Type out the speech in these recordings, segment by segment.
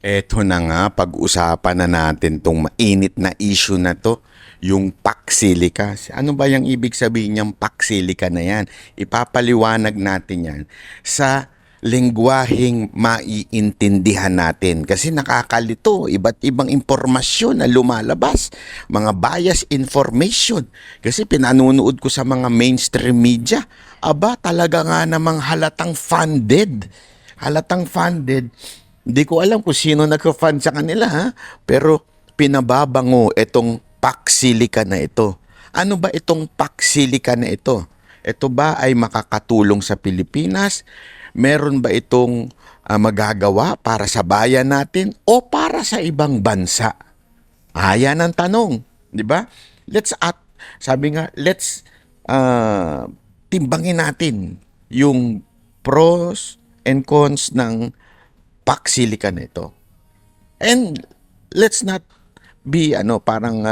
Eto na nga, pag-usapan na natin tong mainit na issue na to, yung paksilica. Ano ba yung ibig sabihin niyang paksilica na yan? Ipapaliwanag natin yan sa lengguwaheng maiintindihan natin. Kasi nakakalito, iba't ibang impormasyon na lumalabas, mga bias information. Kasi pinanunood ko sa mga mainstream media, aba talaga nga namang halatang funded. Halatang funded. Hindi ko alam kung sino nagka-fund sa kanila ha, pero pinababango itong paksilika na ito. Ano ba itong paksilika na ito? Ito ba ay makakatulong sa Pilipinas? Meron ba itong magagawa para sa bayan natin o para sa ibang bansa? Ayan ang tanong, di ba? Sabi nga, let's timbangin natin yung pros and cons ng paksilika nito. And let's not be parang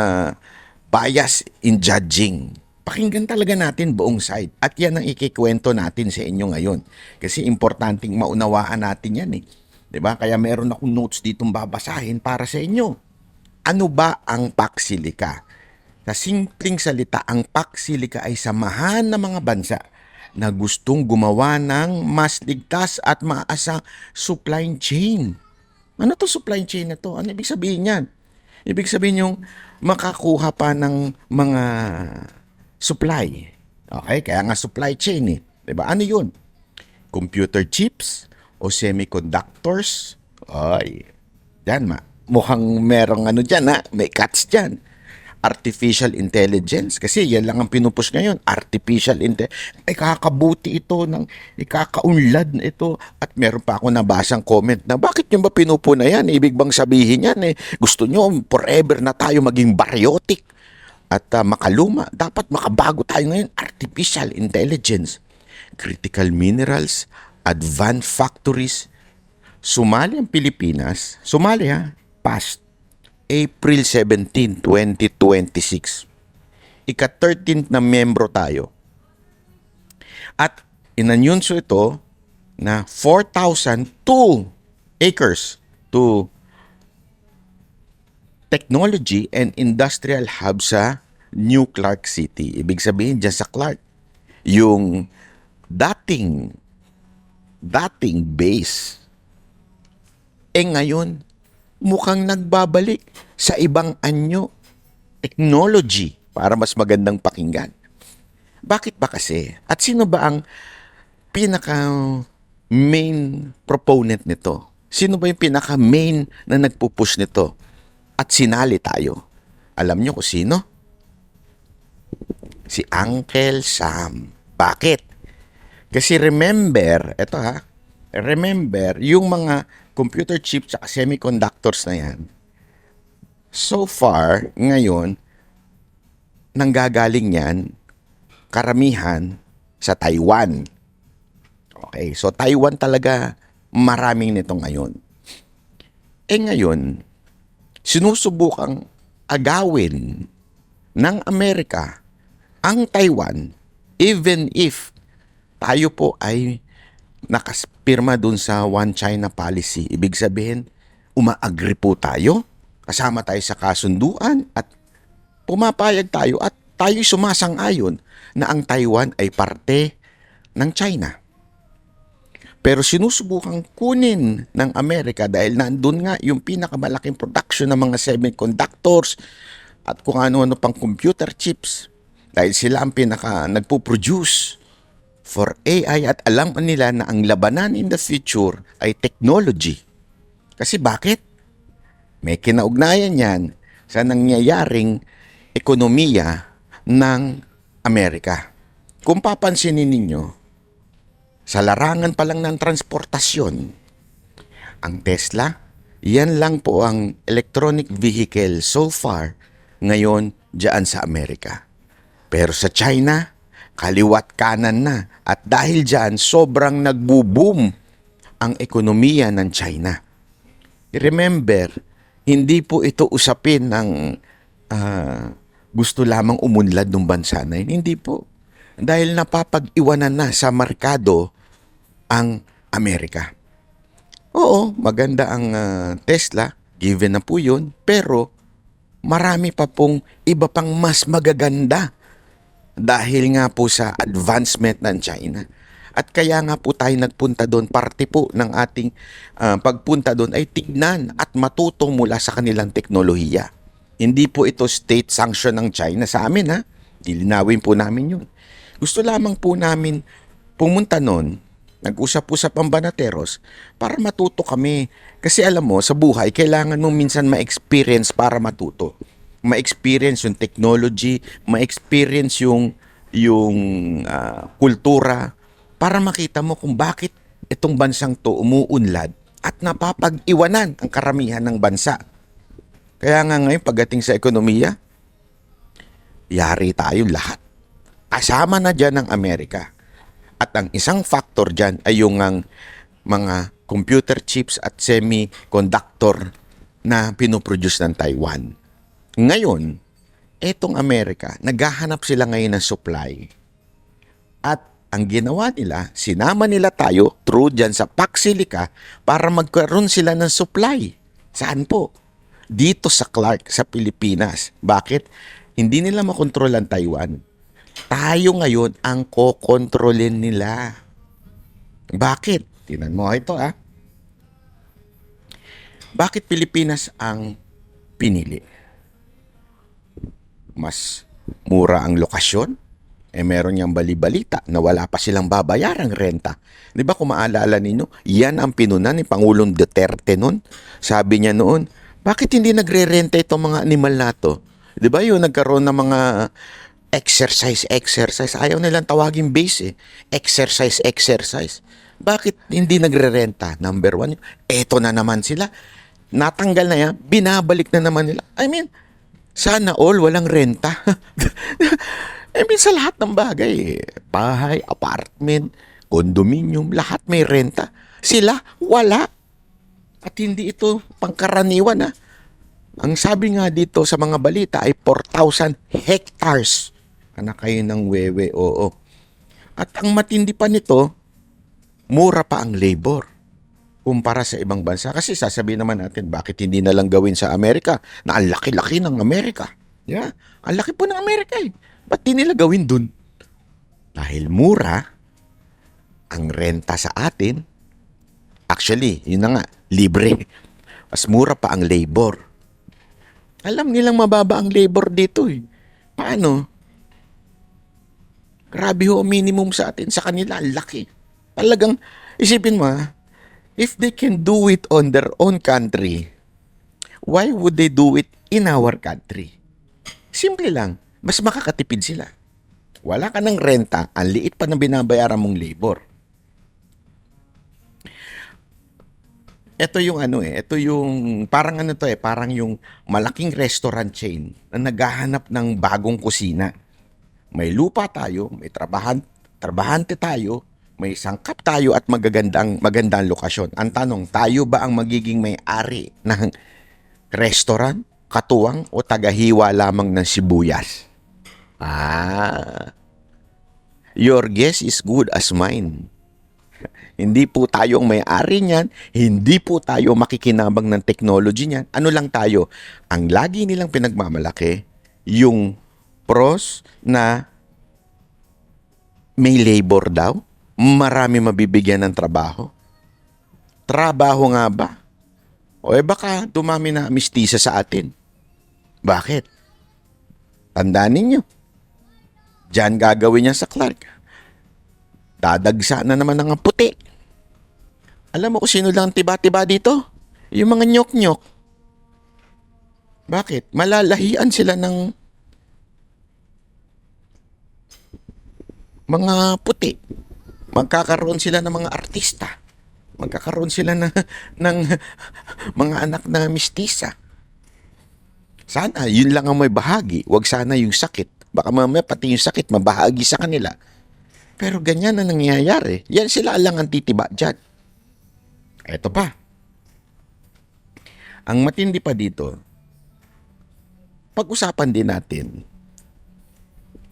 bias in judging. Pakinggan talaga natin buong side. At yan ang ikikwento natin sa inyo ngayon. Kasi importanteng maunawaan natin yan eh. 'Di ba? Kaya meron akong notes ditong babasahin para sa inyo. Ano ba ang paksilika? Sa simpleng salita, ang paksilika ay samahan ng mga bansa na gustong gumawa ng mas ligtas at maasang supply chain. Ano to supply chain na to? Ano ibig sabihin yan? Ibig sabihin yung makakuha pa ng mga supply. Okay? Kaya nga supply chain eh. Diba? Ano yun? Computer chips o semiconductors? Ay, yan mukhang merong ano dyan ha, may cuts dyan. Artificial intelligence, kasi yan lang ang pinupush ngayon, artificial intelligence. Ikakabuti ito, ikakaunlad na ito. At meron pa ako nabasang comment na, bakit nyo ba pinupo na yan? Ibig bang sabihin yan gusto nyo forever na tayo maging baryotic at makaluma. Dapat makabago tayo ngayon, artificial intelligence. Critical minerals, advanced factories. Sumali ang Pilipinas, sumali past April 17, 2026. Ika-13th na membro tayo. At inanyunso ito na 4,002 acres to technology and industrial hub sa New Clark City. Ibig sabihin dyan sa Clark, yung dating base, ngayon, mukhang nagbabalik sa ibang anyo, technology, para mas magandang pakinggan. Bakit ba kasi? At sino ba ang pinaka main proponent nito? Sino ba yung pinaka main na nagpupush nito? At sinali tayo. Alam nyo kung sino? Si Uncle Sam. Bakit? Kasi remember yung mga computer chips at semiconductors na yan, so far, ngayon, nanggagaling yan, karamihan, sa Taiwan. Okay, so Taiwan talaga maraming nito ngayon. Ngayon, sinusubukang agawin ng Amerika ang Taiwan, even if tayo po ay nakaspirma dun sa One China policy. Ibig sabihin, umaagree po tayo, kasama tayo sa kasunduan at pumapayag tayo at tayo sumasang-ayon na ang Taiwan ay parte ng China. Pero sinusubukang kunin ng Amerika dahil nandun nga yung pinakamalaking production ng mga semiconductors at kung ano-ano pang computer chips. Dahil sila ang nagpo-produce for AI at alam nila na ang labanan in the future ay technology. Kasi bakit? May kinaugnayan yan sa nangyayaring ekonomiya ng Amerika. Kung papansinin ninyo, sa larangan pa lang ng transportasyon, ang Tesla, yan lang po ang electronic vehicle so far ngayon dyan sa Amerika. Pero sa China, kaliwat kanan na. At dahil dyan, sobrang nagbo-boom ang ekonomiya ng China. Remember, hindi po ito usapin ng gusto lamang umunlad ng bansa na yun. Hindi po. Dahil napapag-iwanan na sa merkado ang Amerika. Oo, maganda ang Tesla, given na po yun, pero marami pa pong iba pang mas magaganda dahil nga po sa advancement ng China. At kaya nga po tayo nagpunta doon, parte po ng ating pagpunta doon ay tignan at matuto mula sa kanilang teknolohiya. Hindi po ito state sanction ng China sa amin ha. Lilinawin po namin yun. Gusto lamang po namin pumunta noon, nag-usap-usap ang banateros para matuto kami. Kasi alam mo, sa buhay, kailangan mo minsan ma-experience para matuto. Ma-experience yung technology, ma-experience yung kultura, para makita mo kung bakit itong bansang to umuunlad at napapag-iwanan ang karamihan ng bansa. Kaya nga ngayon, pagdating sa ekonomiya, yari tayo lahat. Kasama na dyan ang Amerika. At ang isang factor dyan ay yung ang mga computer chips at semiconductor na pinoproduce ng Taiwan. Ngayon, etong Amerika, naghahanap sila ngayon ng supply. At ang ginawa nila, sinama nila tayo through dyan sa Pax Silica para magkaroon sila ng supply. Saan po? Dito sa Clark, sa Pilipinas. Bakit? Hindi nila makontrol ang Taiwan. Tayo ngayon ang kokontrolin nila. Bakit? Tingnan mo ito Bakit Pilipinas ang pinili? Mas mura ang lokasyon? Meron niyang bali-balita na wala pa silang babayarang renta. Di ba kung maalala ninyo, yan ang pinunan ni Pangulong Duterte noon. Sabi niya noon, bakit hindi nagre-renta itong mga animal na to? Di ba yun, nagkaroon ng mga exercise. Ayaw nilang tawagin base Exercise. Bakit hindi nagre-renta? Number one, eto na naman sila. Natanggal na yan, binabalik na naman nila. I mean, sana all walang renta. Sa lahat ng bagay, bahay, apartment, condominium, lahat may renta. Sila, wala. At hindi ito pangkaraniwan Ang sabi nga dito sa mga balita ay 4,000 hectares. Anak kayo ng wewe, oo. At ang matindi pa nito, mura pa ang labor kumpara sa ibang bansa. Kasi sasabihin naman natin, bakit hindi na lang gawin sa Amerika na ang laki-laki ng Amerika? Yeah, ang laki po ng Amerika Ba't di nila gawin dun? Dahil mura ang renta sa atin. Actually, yun na nga, libre. Mas mura pa ang labor. Alam nilang mababa ang labor dito Paano? Grabe ho, minimum sa atin. Sa kanila, laki. Talagang, isipin mo if they can do it on their own country, why would they do it in our country? Simple lang. Mas makakatipid sila. Wala ka ng renta, ang liit pa ng binabayaran mong labor. Ito yung ito yung parang parang yung malaking restaurant chain na naghahanap ng bagong kusina. May lupa tayo, may trabahante tayo, may sangkap tayo at magandang lokasyon. Ang tanong, tayo ba ang magiging may-ari ng restaurant, katuwang o tagahiwa lamang ng sibuyas? Your guess is good as mine. Hindi po tayo ang may-ari niyan, hindi po tayo makikinabang ng technology niyan. Ano lang tayo? Ang lagi nilang pinagmamalaki, yung pros na may labor daw, marami mabibigyan ng trabaho. Trabaho nga ba? O baka dumami na mistisa sa atin. Bakit? Tandaan ninyo. Diyan gagawin niya sa Clark. Dadagsa na naman ng puti. Alam mo kung sino lang tiba-tiba dito? Yung mga nyok-nyok. Bakit? Malalahian sila ng mga puti. Magkakaroon sila ng mga artista. Magkakaroon sila ng mga anak na mistisa. Sana, yun lang ang may bahagi. Huwag sana yung sakit. Baka mamaya pati yung sakit mabahagi sa kanila. Pero ganyan na nangyayari. Yan sila lang ang titiba dyan. Eto pa. Ang matindi pa dito, pag-usapan din natin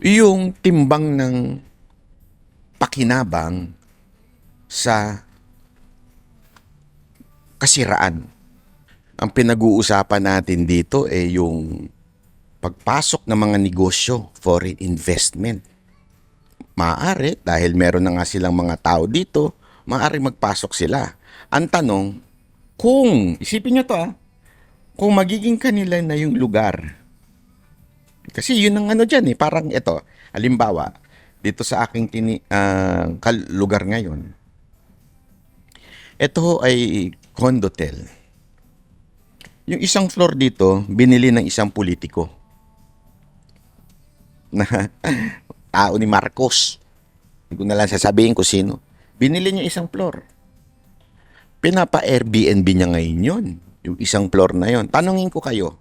yung timbang ng pakinabang sa kasiraan. Ang pinag-uusapan natin dito yung pagpasok ng mga negosyo, foreign investment. Maaari, dahil meron na nga silang mga tao dito, maaari magpasok sila. Ang tanong, kung, isipin nyo to kung magiging kanila na yung lugar. Kasi yun ang ano dyan parang ito, halimbawa, dito sa aking lugar ngayon, ito ay condotel. Yung isang floor dito, binili ng isang politiko na tao ni Marcos. Hindi ko na lang sasabihin kung sino. Binili niya isang floor. Pinapa-Airbnb niya ngayon yun. Yung isang floor na yon. Tanungin ko kayo,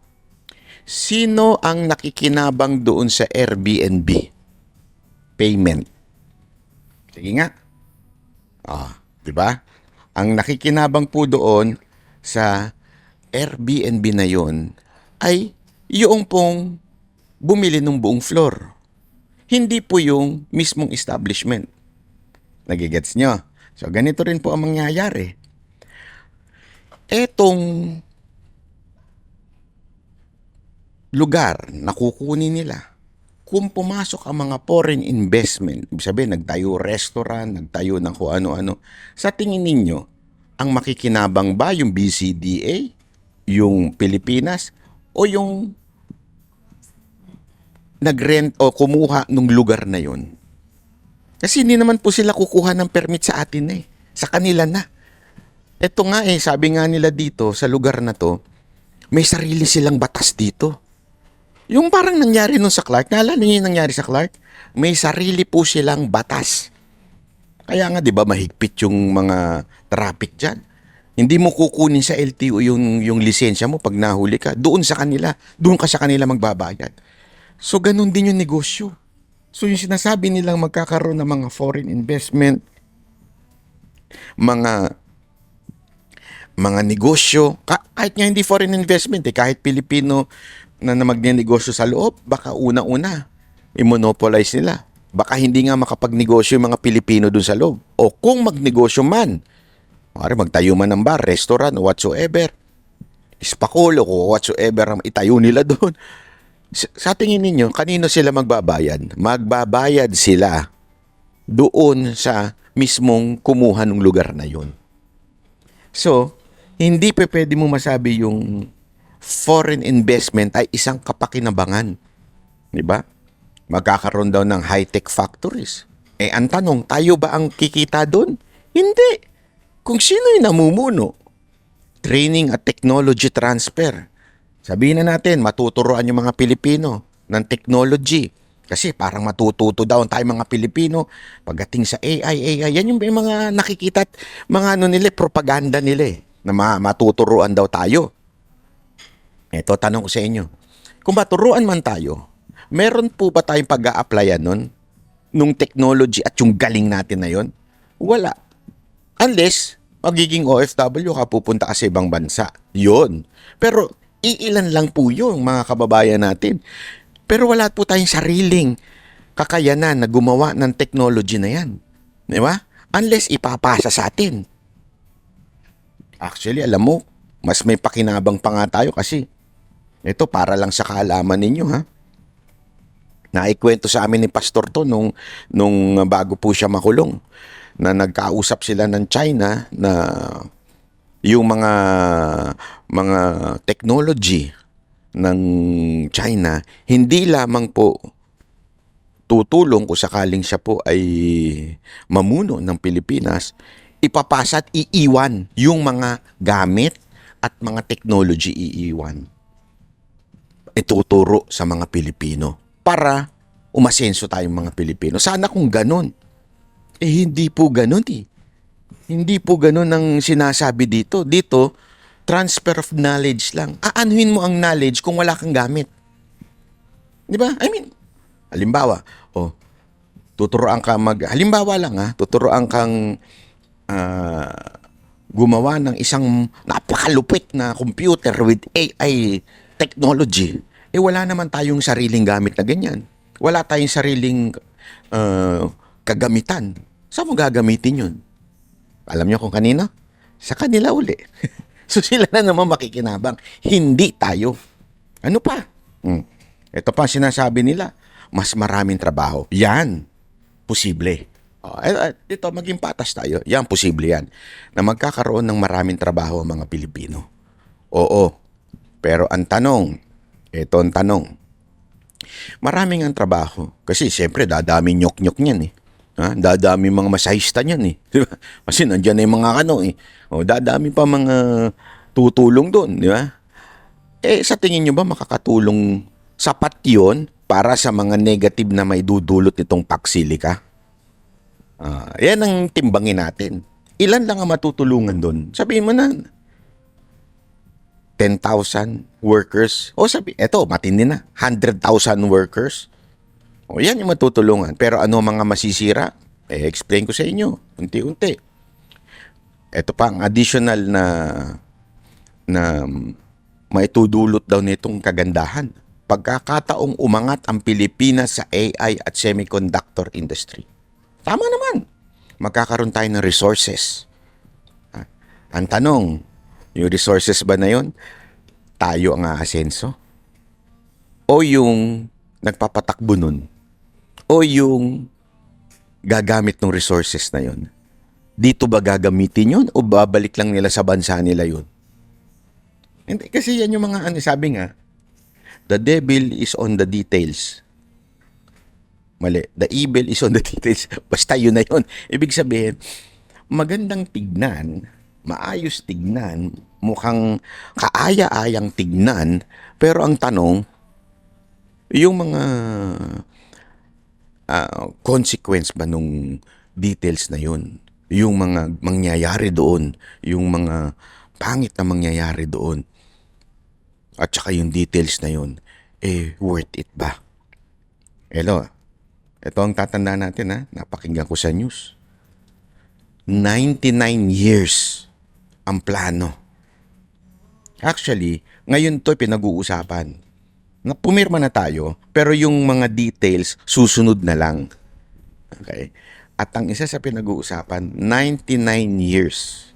sino ang nakikinabang doon sa Airbnb payment? Sige nga. Di ba? Ang nakikinabang po doon sa Airbnb na yon ay yung pong bumili ng buong floor. Hindi po yung mismong establishment. Nagigets nyo? So, ganito rin po ang mangyayari. Etong lugar na kukunin nila, kung pumasok ang mga foreign investment, ibig sabihin, nagtayo restaurant, nagtayo ng kung ano-ano, sa tingin ninyo, ang makikinabang ba yung BCDA, yung Pilipinas, o yung nagrent o kumuha ng lugar na yon? Kasi hindi naman po sila kukuha ng permit sa atin sa kanila na. Ito nga sabi nga nila dito sa lugar na to, may sarili silang batas dito. Yung parang nangyari nun sa Clark, naalala niyo yung nangyari sa Clark? May sarili po silang batas. Kaya nga 'di ba mahigpit yung mga traffic diyan. Hindi mo kukunin sa LTO yung lisensya mo pag nahuli ka. Doon ka sa kanila magbabayad. So ganun din yung negosyo. So yung sinasabi nilang magkakaroon ng mga foreign investment, mga negosyo, kahit nga hindi foreign investment kahit Pilipino na magnenegosyo sa loob, baka una-una i-monopolize nila. Baka hindi nga makapagnegosyo yung mga Pilipino dun sa loob. O kung magnegosyo man, magtayo man ng bar, restaurant, whatsoever, spakolo o whatsoever ang itayo nila doon. Sa tingin ninyo, kanino sila magbabayad? Magbabayad sila doon sa mismong kumuha ng lugar na yun. So, hindi pwede mo masabi yung foreign investment ay isang kapakinabangan. Di ba? Magkakaroon daw ng high-tech factories. Ang tanong, tayo ba ang kikita doon? Hindi. Kung sino yung namumuno, training at technology transfer. Sabihin na natin, matuturoan yung mga Pilipino ng technology. Kasi parang matututo daw tayo mga Pilipino pagdating sa AI. Yan yung mga nakikita at mga propaganda nila na matuturoan daw tayo. Ito, tanong ko sa inyo. Kung maturuan man tayo, meron po ba tayong pag-a-applyan nun? Nung technology at yung galing natin na yon? Wala. Unless, magiging OFW ka, pupunta ka sa ibang bansa. Yun. Pero, iilan lang po yung mga kababayan natin. Pero wala po tayong sariling kakayanan na gumawa ng technology na yan. Di ba? Unless ipapasa sa atin. Actually, alam mo, mas may pakinabang pa nga tayo kasi ito, para lang sa kaalaman ninyo, Naikwento sa amin ni Pastor to nung bago po siya makulong, na nagkausap sila ng China na yung mga technology ng China, hindi lamang po tutulong kung sakaling siya po ay mamuno ng Pilipinas, ipapasa at iiwan yung mga gamit at mga technology iiwan. Ituturo sa mga Pilipino para umasenso tayong mga Pilipino. Sana kung ganun. Hindi po ganun Hindi po ganun ang sinasabi dito. Dito, transfer of knowledge lang. Aanuhin mo ang knowledge kung wala kang gamit. Di ba? I mean, halimbawa, tuturuan ka halimbawa lang tuturuan kang gumawa ng isang napakalupit na computer with AI technology, wala naman tayong sariling gamit na ganyan. Wala tayong sariling kagamitan. Saan mo gagamitin yun? Alam nyo kung kanino? Sa kanila uli. So sila na naman makikinabang, hindi tayo. Ano pa? Ito pa sinasabi nila, mas maraming trabaho. Yan, posible. Dito, maging patas tayo. Yan, posible yan. Na magkakaroon ng maraming trabaho ang mga Pilipino. Oo. Pero ang tanong, ito ang tanong, maraming ang trabaho. Kasi siyempre, dadami nyok-nyok niyan eh. Ha? Dadami mga masahista niyan eh. Di ba? Kasi nandiyan na yung mga eh. Dadami pa mga tutulong doon. Di ba? Sa tingin nyo ba makakatulong sapat yon para sa mga negative na may dudulot nitong paksilika? Yan ang timbangin natin. Ilan lang ang matutulungan doon? Sabihin mo na, 10,000 workers. Eto, matindi na. 100,000 workers. Yan yung matutulungan. Pero ano mga masisira? Explain ko sa inyo. Unti-unti. Ito pa ang additional na maitudulot daw nitong kagandahan. Pagkakataong umangat ang Pilipinas sa AI at semiconductor industry. Tama naman. Magkakaroon tayo ng resources. Ang tanong, yung resources ba na yun, tayo ang aasenso? O yung nagpapatakbo nun? O yung gagamit ng resources na yun? Dito ba gagamitin yun o babalik lang nila sa bansa nila yun? Hindi, kasi yan yung mga sabi nga, the devil is on the details. Mali. The evil is on the details. Basta yun na yun. Ibig sabihin, magandang tignan, maayos tignan, mukhang kaaya-ayang tignan, pero ang tanong, yung mga consequence ba nung details na yun? Yung mga mangyayari doon, yung mga pangit na mangyayari doon, at saka yung details na yun, worth it ba? Hello, ito ang tatanda natin napakinggan ko sa news. 99 years ang plano. Actually, ngayon to pinag-uusapan. Pumirma na tayo, pero yung mga details susunod na lang. Okay? At ang isa sa pinag-uusapan, 99 years.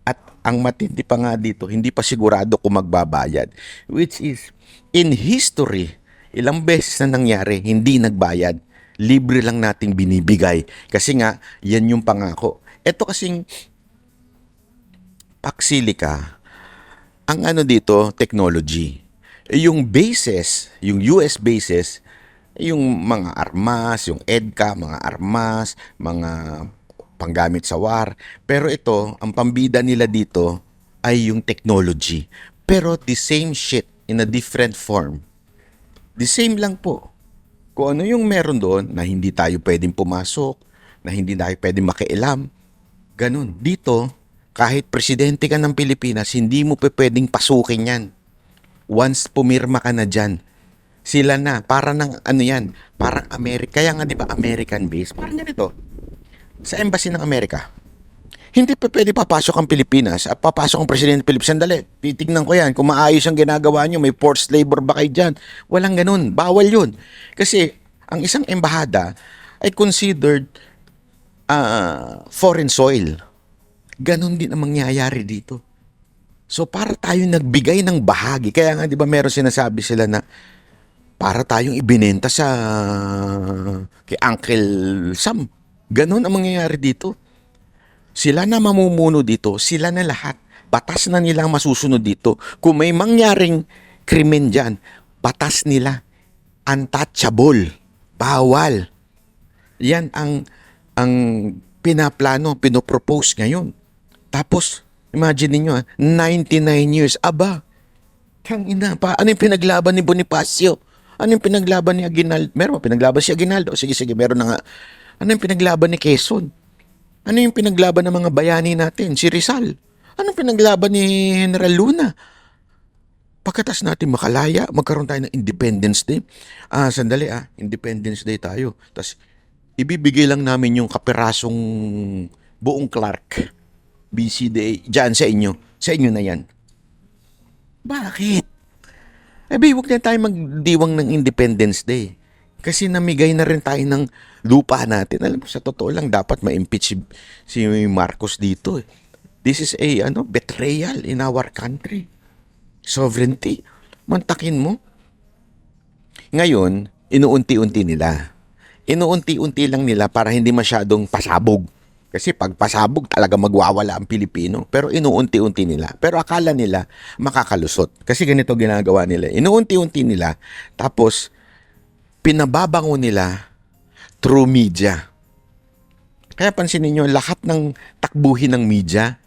At ang matindi pa nga dito, hindi pa sigurado kung magbabayad. Which is, in history, ilang beses na nangyari, hindi nagbayad. Libre lang nating binibigay. Kasi nga, yan yung pangako. Ito kasing paksilika, ang dito, technology. Yung bases, yung US bases, yung mga armas, yung EDCA, mga armas, mga panggamit sa war. Pero ito, ang pambida nila dito ay yung technology. Pero the same shit in a different form. The same lang po. Kung ano yung meron doon na hindi tayo pwedeng pumasok, na hindi tayo pwedeng makialam, ganun. Dito, kahit presidente ka ng Pilipinas, hindi mo pwedeng pasukin yan. Once pumirma ka na dyan, sila na, para ng yan, parang Amerika. Kaya nga di ba American base? Parang ganito. Sa embassy ng Amerika, hindi pa pwede papasok ang Pilipinas at papasok ang presidente ng Pilipinas. Sandali, titignan ko yan. Kung maayos ang ginagawa nyo, may forced labor ba kayo dyan? Walang ganun. Bawal yun. Kasi ang isang embahada ay considered foreign soil. Ganun din ang mangyayari dito. So para tayong nagbigay ng bahagi. Kaya nga di ba meron sinasabi sila na para tayong ibinenta sa kay Uncle Sam. Ganun ang mangyayari dito. Sila na mamumuno dito, sila na lahat. Batas na nila ang masusunod dito. Kung may mangyaring krimen dyan, batas nila. Untouchable. Bawal. Yan ang pinaplano, pinopropose ngayon. Tapos, imagine niyo 99 years. Aba, ina pa. Ano yung pinaglaban ni Bonifacio? Ano yung pinaglaban ni Aguinaldo? Meron ba pinaglaban si Aguinaldo? Sige, meron na nga. Ano yung pinaglaban ni Quezon? Ano yung pinaglaban ng mga bayani natin? Si Rizal. Anong pinaglaban ni General Luna? Pagkatas natin makalaya, magkaroon tayo ng Independence Day. Sandali Independence Day tayo. Tapos, ibibigay lang namin yung kaperasong buong Clark. BCDA, dyan sa inyo. Sa inyo na yan. Bakit? Huwag na tayo magdiwang ng Independence Day. Kasi namigay na rin tayo ng lupa natin. Alam mo, sa totoo lang, dapat ma-impeach si Marcos dito. This is a betrayal in our country. Sovereignty. Mantakin mo. Ngayon, inuunti-unti nila. Inuunti-unti lang nila para hindi masyadong pasabog. Kasi pag pasabog, talaga magwawala ang Pilipino. Pero inuunti-unti nila. Pero akala nila makakalusot. Kasi ganito ginagawa nila. Inuunti-unti nila. Tapos, pinababango nila through media. Kaya pansinin nyo, lahat ng takbuhin ng media,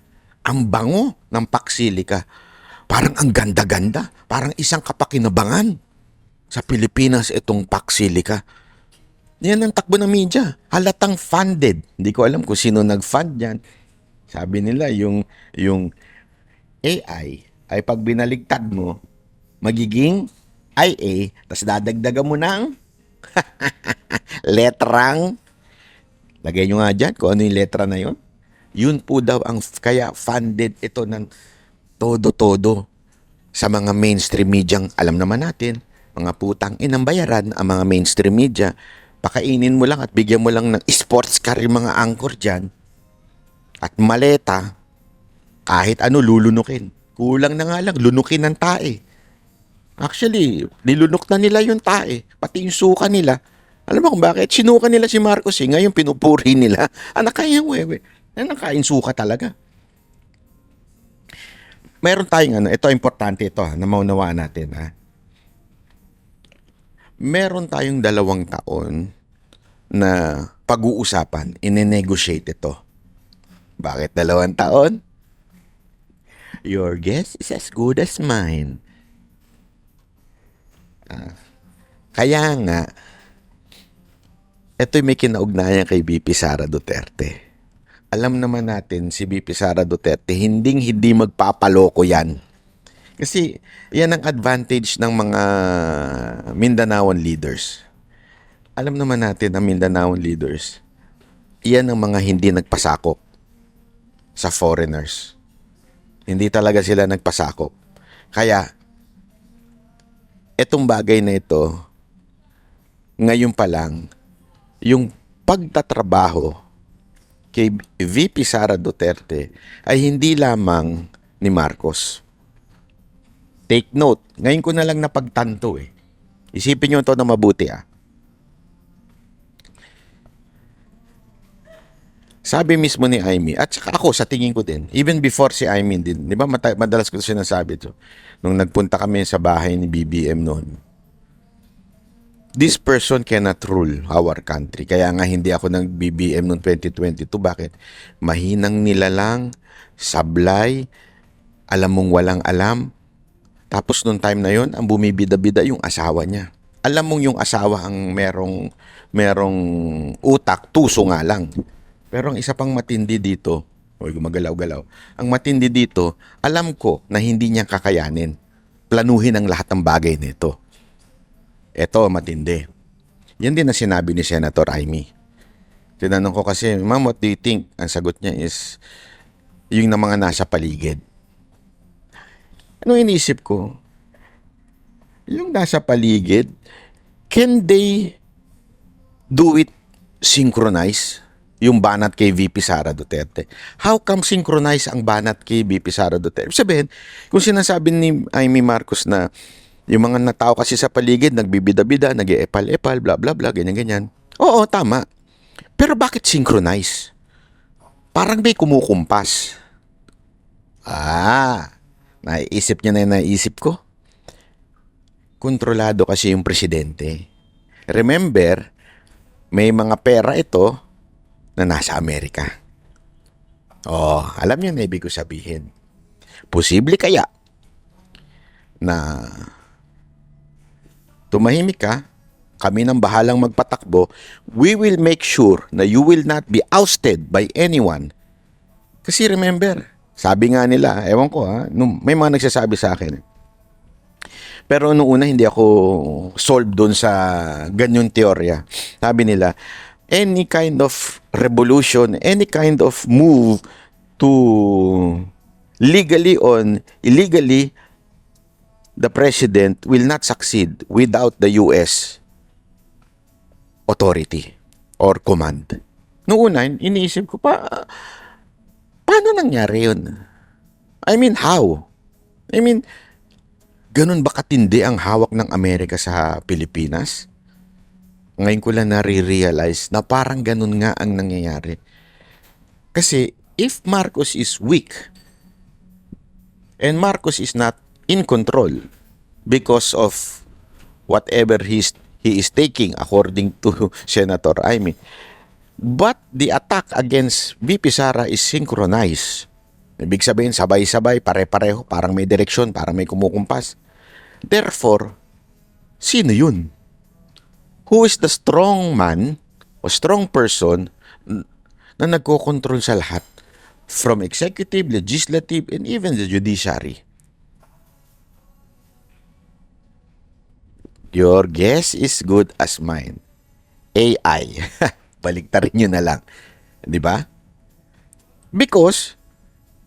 ang bango ng Paksilika. Parang ang ganda-ganda. Parang isang kapakinabangan. Sa Pilipinas, itong Paksilika. Yan ang takbo ng media. Halatang funded. Hindi ko alam kung sino nag-fund yan. Sabi nila, yung AI ay pag binaligtad mo, magiging IA, tapos dadagdagan mo ng letrang, lagay nyo nga dyan kung ano yung letra na yun. Yun po daw ang kaya funded ito ng todo-todo sa mga mainstream media. Alam naman natin, mga putang inang bayaran ang mga mainstream media. Pakainin mo lang at bigyan mo lang ng sports car yung mga anchor dyan. At maleta, kahit ano lulunukin. Kulang na nga lang, lunukin ng tae. Actually, nilunok na nila yung tae. Pati yung suka nila. Alam mo kung bakit? Sinuka nila si Marcos eh. Ngayon pinupuri nila. Anak kaya wewe. Anak kain suka talaga. Meron tayong ito importante ito na maunawaan natin Meron tayong 2 taon na pag-uusapan, ine-negotiate ito. Bakit 2 taon? Your guess is as good as mine. Kaya nga, ito'y may kinaugnayan kay VP Sara Duterte. Alam naman natin si VP Sara Duterte, hindi magpapaloko yan. Kasi yan ang advantage ng mga Mindanaoan leaders. Alam naman natin ang Mindanaoan leaders, yan ang mga hindi nagpasakop sa foreigners. Hindi talaga sila nagpasakop. Kaya, etong bagay na ito, ngayon pa lang, yung pagtatrabaho kay VP Sara Duterte ay hindi lamang ni Marcos. Take note, ngayon ko na lang napagtanto Isipin nyo ito na mabuti Sabi mismo ni Aimee, at saka ako sa tingin ko din, even before si Aimee din, di ba madalas ko sinasabi ito, nung nagpunta kami sa bahay ni BBM noon, this person cannot rule our country. Kaya nga hindi ako nag-BBM noong 2022. Bakit? Mahinang nilalang, sablay, alam mong walang alam. Tapos noong time na yon, ang bumibida-bida yung asawa niya. Alam mong yung asawa ang merong utak, tuso nga lang. Pero ang isa pang matindi dito, gumagalaw-galaw. Ang matindi dito, alam ko na hindi niya kakayanin. Planuhin ang lahat ng bagay nito. Ito, matindi. Yan din na sinabi ni Senator Aimee. Tinanong ko kasi, Ma'am, what do you think? Ang sagot niya is, yung na mga nasa paligid. Ano iniisip ko? Yung nasa paligid, can they do it synchronize? Yung banat kay VP Sara Duterte. How come synchronize ang banat kay VP Sara Duterte? Sabihin, kung sinasabi ni Aimee Marcos na yung mga natao kasi sa paligid, nagbibida-bida, nag-e-epal-epal, bla bla bla, ganyan-ganyan. Oo, tama. Pero bakit synchronize? Parang may kumukumpas. Naiisip niya na yung naiisip ko. Kontrolado kasi yung presidente. Remember, may mga pera ito na nasa Amerika. Alam niyo na ibig ko sabihin. Posible kaya na tumahimik ka, kami nang bahalang magpatakbo, we will make sure na you will not be ousted by anyone. Kasi remember, sabi nga nila, ewan ko may mga nagsasabi sa akin. Pero noong una hindi ako solved doon sa ganyong teorya. Sabi nila, any kind of revolution, any kind of move to legally or illegally, the president will not succeed without the US authority or command. Noong una, iniisip ko, Paano nangyari yun? I mean, how? I mean, ganun ba katindi ang hawak ng Amerika sa Pilipinas? Ngayon ko lang nare-realize na parang ganun nga ang nangyayari. Kasi if Marcos is weak and Marcos is not in control because of whatever he is taking according to Senator Amy, but the attack against VP Sara is synchronized. Ibig sabihin, sabay-sabay, pare-pareho, parang may direksyon, parang may kumukumpas. Therefore, sino yun? Who is the strong man o strong person na nagko-control sa lahat? From executive, legislative, and even the judiciary. Your guess is good as mine. AI. Baliktarin nyo na lang. Di ba? Because,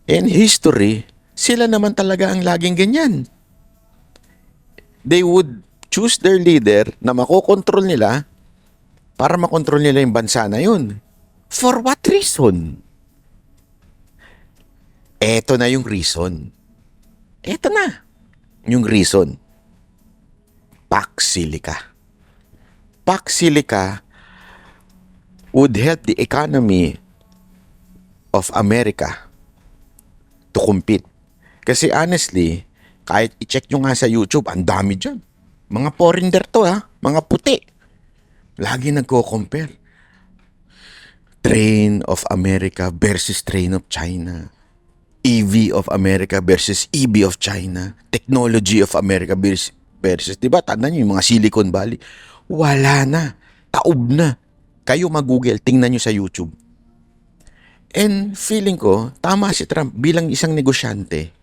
in history, sila naman talaga ang laging ganyan. They would choose their leader na makokontrol nila para makontrol nila yung bansa na yun. For what reason? Eto na yung reason. Eto na yung reason. Pax Silica. Pax Silica would help the economy of America to compete. Kasi honestly, kahit i-check nyo nga sa YouTube, ang dami dyan. Mga foreigner to mga puti. Lagi nagko-compare. Train of America versus train of China. EV of America versus EV of China. Technology of America versus diba? Tandaan nyo yung mga Silicon Valley. Wala na. Taob na. Kayo mag-google, tingnan nyo sa YouTube. And feeling ko, tama si Trump bilang isang negosyante.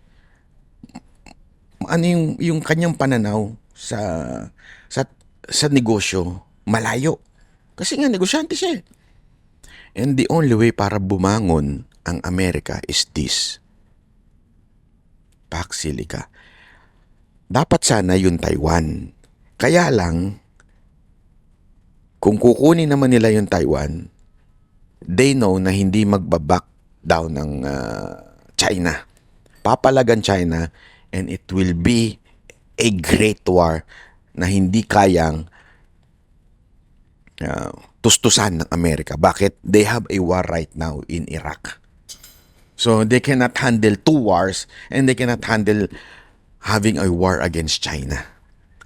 Ano yung kanyang pananaw sa negosyo, malayo. Kasi nga negosyante siya. And the only way para bumangon ang Amerika is this. Pax Silica. Dapat sana yung Taiwan. Kaya lang, kung kukunin naman nila yung Taiwan, they know na hindi magbaback down ng China. Papalagan China and it will be a great war na hindi kayang tustusan ng Amerika. Bakit? They have a war right now in Iraq. So they cannot handle two wars and they cannot handle having a war against China.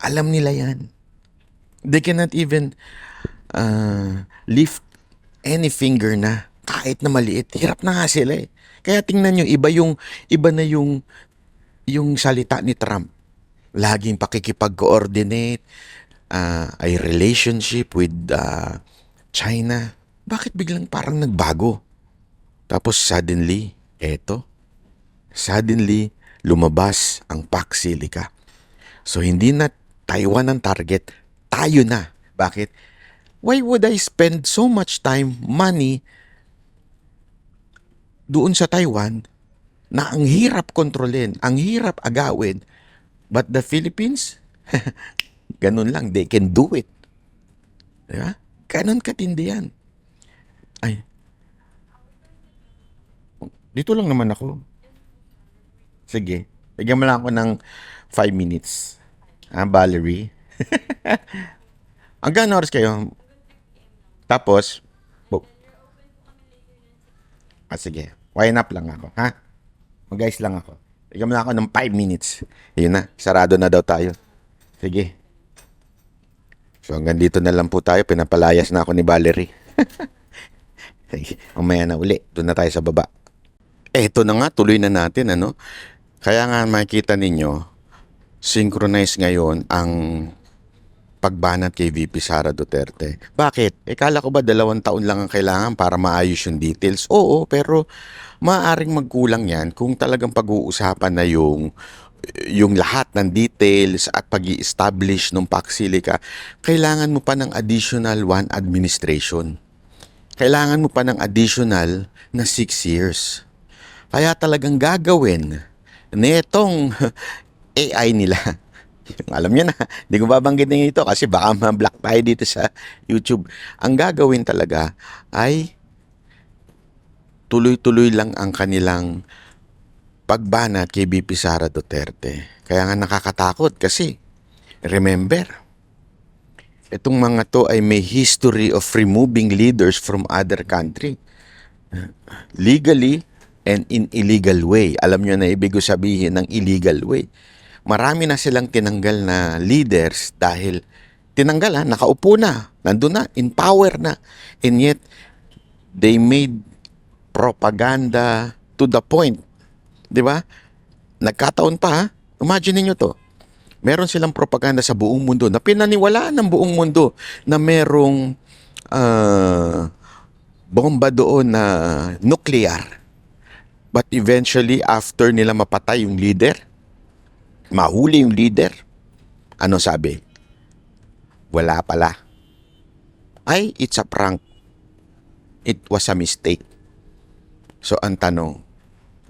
Alam nila yan. They cannot even lift any finger na kahit na maliit. Hirap na nga sila eh. Kaya tingnan nyo, iba na yung salita ni Trump. Laging pakikipag-coordinate, a relationship with China. Bakit biglang parang nagbago? Tapos suddenly, lumabas ang Pax Silica. So hindi na Taiwan ang target, tayo na. Bakit? Why would I spend so much time, money doon sa Taiwan na ang hirap kontrolin, ang hirap agawin, but the Philippines, ganun lang, they can do it. Diba? Ganun katindi yan. Ay, dito lang naman ako. Sige, bigyan mo lang ako ng 5 minutes. Valerie? Hanggang oras kayo? Tapos, sige, wind up lang ako, ha? Mag-guys lang ako. Bigyan mo lang ako ng 5 minutes. Yun na, sarado na daw tayo. Sige. So hanggang dito na lang po tayo. Pinapalayas na ako ni Valerie. Sige, mamaya na uli. Doon na tayo sa baba. Eto na nga, tuloy na natin, ano? Kaya nga makikita ninyo, synchronize ngayon ang pagbanat kay VP Sara Duterte. Bakit? Kala ko ba 2 taon lang ang kailangan para maayos yung details? Oo, pero maaaring magkulang yan kung talagang pag-uusapan na yung lahat ng details at pag-i-establish ng Pax Silica. Kailangan mo pa ng additional 1 administration. Kailangan mo pa ng additional na 6 years. Kaya talagang gagawin netong AI nila. Alam niyo na, hindi ko babanggitin ito kasi baka ma-block tayo dito sa YouTube. Ang gagawin talaga ay tuloy-tuloy lang ang kanilang pagbanat kay VP Sara Duterte. Kaya nga nakakatakot kasi, remember, itong mga to ay may history of removing leaders from other country. Legally and in illegal way. Alam nyo na ibig sabihin ng illegal way. Marami na silang tinanggal na leaders dahil tinanggal nakaupo na, nandun na, in power na. And yet, they made propaganda to the point. Di ba? Nagkataon pa ha. Imagine niyo to. Meron silang propaganda sa buong mundo na pinaniwalaan ng buong mundo na merong bomba doon na nuclear. But eventually, after nila mapatay yung leader, mahuli yung leader, ano sabi? Wala pala. Ay, it's a prank. It was a mistake. So, ang tanong,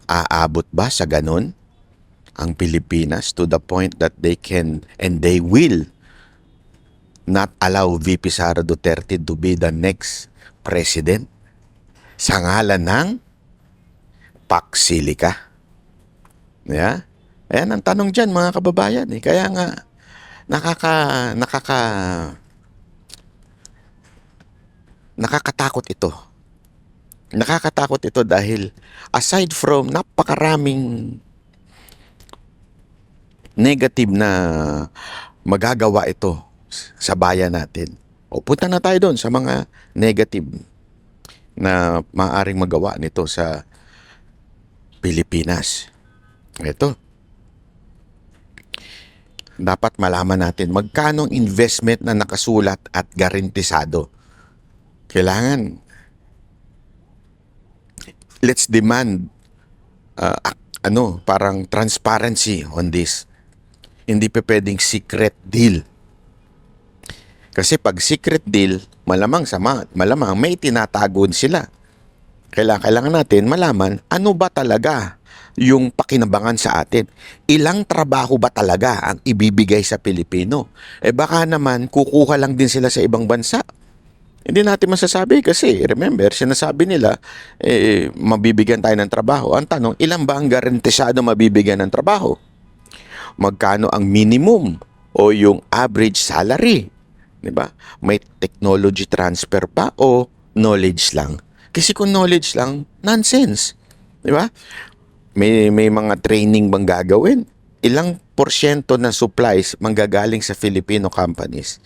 aabot ba sa ganun ang Pilipinas to the point that they can and they will not allow VP Sara Duterte to be the next president sa ngalan ng Pax Silica? Yeah? Ayan ang tanong dyan mga kababayan. Kaya nga nakakatakot ito. Nakakatakot ito dahil aside from napakaraming negative na magagawa ito sa bayan natin. O punta na tayo doon sa mga negative na maaaring magawa nito sa Pilipinas. Ito. Dapat malaman natin magkano investment na nakasulat at garantisado. Kailangan let's demand parang transparency on this. Hindi pa pwedeng secret deal. Kasi pag secret deal, malamang may tinatago sila. Kailangan natin malaman ano ba talaga yung pakinabangan sa atin. Ilang trabaho ba talaga ang ibibigay sa Pilipino? Baka naman kukuha lang din sila sa ibang bansa. Hindi natin masasabi kasi remember, sinasabi nila mabibigyan tayo ng trabaho. Ang tanong, ilan ba ang garantisado mabibigyan ng trabaho? Magkano ang minimum o yung average salary? 'Di ba? May technology transfer pa o knowledge lang? Kasi kung knowledge lang, nonsense. 'Di ba? May mga training bang gagawin? Ilang porsyento ng supplies manggagaling sa Filipino companies?